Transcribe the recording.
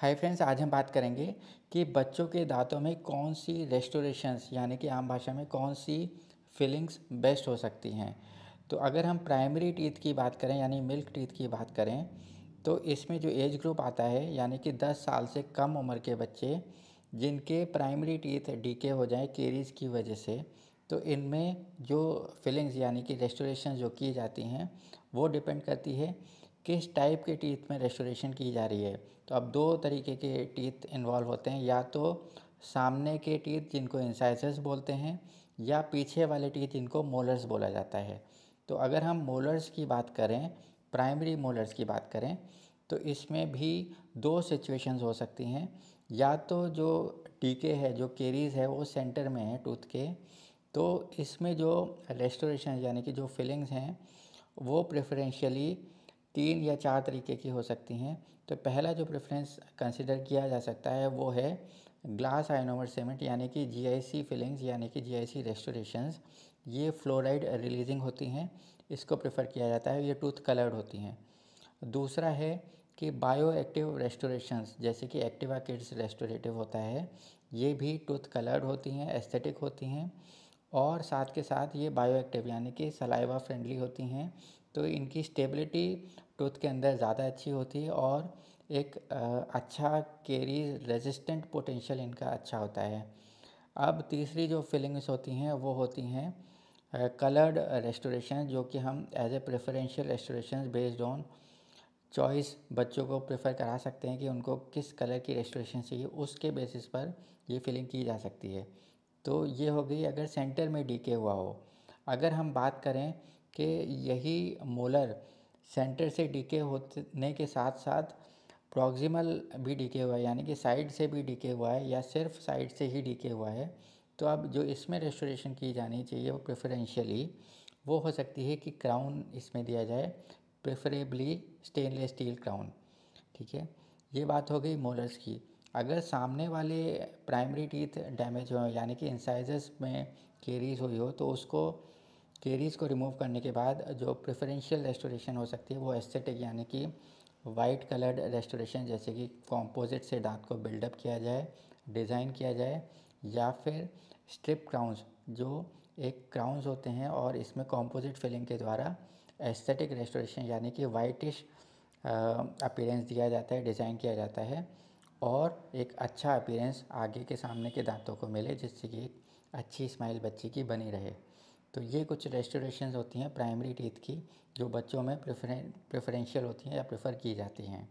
Hi friends, आज हम बात करेंगे कि बच्चों के दांतों में कौन सी रेस्टोरेशंस यानी कि आम भाषा में कौन सी फिलिंग्स बेस्ट हो सकती हैं। तो अगर हम प्राइमरी टीथ की बात करें यानी मिल्क टीथ की बात करें तो इसमें जो एज ग्रुप आता है यानी कि 10 साल से कम उम्र के बच्चे जिनके प्राइमरी टीथ डीके हो जाएं केरीज की वजह से, तो इनमें जो फिलिंग्स यानी कि रेस्टोरेशन जो की जाती हैं वो डिपेंड करती है किस टाइप के टीथ में रेस्टोरेशन की जा रही है। तो अब दो तरीके के टीथ इन्वॉल्व होते हैं, या तो सामने के टीथ जिनको इंसाइजर्स बोलते हैं या पीछे वाले टीथ जिनको मोलर्स बोला जाता है। तो अगर हम मोलर्स की बात करें, प्राइमरी मोलर्स की बात करें, तो इसमें भी दो सिचुएशंस हो सकती हैं। या तो जो टीके है, जो केरीज है, वो सेंटर में है टूथ के, तो इसमें जो रेस्टोरेशन यानी कि जो फिलिंग्स हैं वो प्रेफरेंशियली 3 या 4 तरीके की हो सकती हैं। तो पहला जो प्रेफरेंस कंसिडर किया जा सकता है वो है ग्लास आइनोमर सीमेंट यानी कि जीआईसी फिलिंग्स यानी कि जीआईसी रेस्टोरेशंस। ये फ्लोराइड रिलीजिंग होती हैं, इसको प्रेफर किया जाता है, ये टूथ कलर्ड होती हैं। दूसरा है कि बायो एक्टिव रेस्टोरेशंस जैसे कि एक्टिवा किड्स रेस्टोरेटिव होता है, ये भी टूथ कलर्ड होती हैं, एस्थेटिक होती हैं और साथ के साथ ये बायो एक्टिव यानी कि सलाइवा फ्रेंडली होती हैं। तो इनकी स्टेबिलिटी टूथ के अंदर ज़्यादा अच्छी होती है और एक अच्छा कैरीज रेजिस्टेंट पोटेंशियल इनका अच्छा होता है। अब तीसरी जो फिलिंग्स होती हैं वो होती हैं कलर्ड रेस्टोरेशन, जो कि हम as a preferential restoration based on choice बच्चों को प्रेफर करा सकते हैं कि उनको किस कलर की रेस्टोरेशन चाहिए, उसके बेसिस पर ये फिलिंग की जा सकती है। तो ये हो गई अगर सेंटर में डीके हुआ हो। अगर हम बात करें कि यही मोलर सेंटर से डीके होने के साथ साथ प्रॉक्सिमल भी डीके हुआ है यानी कि साइड से भी डीके हुआ है या सिर्फ साइड से ही डीके हुआ है, तो अब जो इसमें रेस्टोरेशन की जानी चाहिए वो प्रेफरेंशियली वो हो सकती है कि क्राउन इसमें दिया जाए, प्रेफरेबली स्टेनलेस स्टील क्राउन। ठीक है, ये बात हो गई मोलर्स की। अगर सामने वाले प्राइमरी टीथ डैमेज हो यानी कि इंसाइजर्स में केरीज हुई हो, तो उसको केरीज को रिमूव करने के बाद जो प्रेफरेंशियल रेस्टोरेशन हो सकती है वो एस्थेटिक यानी कि वाइट कलर्ड रेस्टोरेशन, जैसे कि कॉम्पोजिट से दांत को बिल्डअप किया जाए, डिज़ाइन किया जाए, या फिर स्ट्रिप क्राउन्स जो एक क्राउन्स होते हैं और इसमें कॉम्पोजिट फिलिंग के द्वारा एस्थेटिक रेस्टोरेशन यानी कि वाइटिश अपीयरेंस दिया जाता है, डिज़ाइन किया जाता है और एक अच्छा अपीयरेंस आगे के सामने के दांतों को मिले, जिससे कि एक अच्छी स्माइल बच्चे की बनी रहे। तो ये कुछ रेस्टोरेशंस होती हैं प्राइमरी टीथ की जो बच्चों में प्रेफरेंशियल होती हैं या प्रेफर की जाती हैं।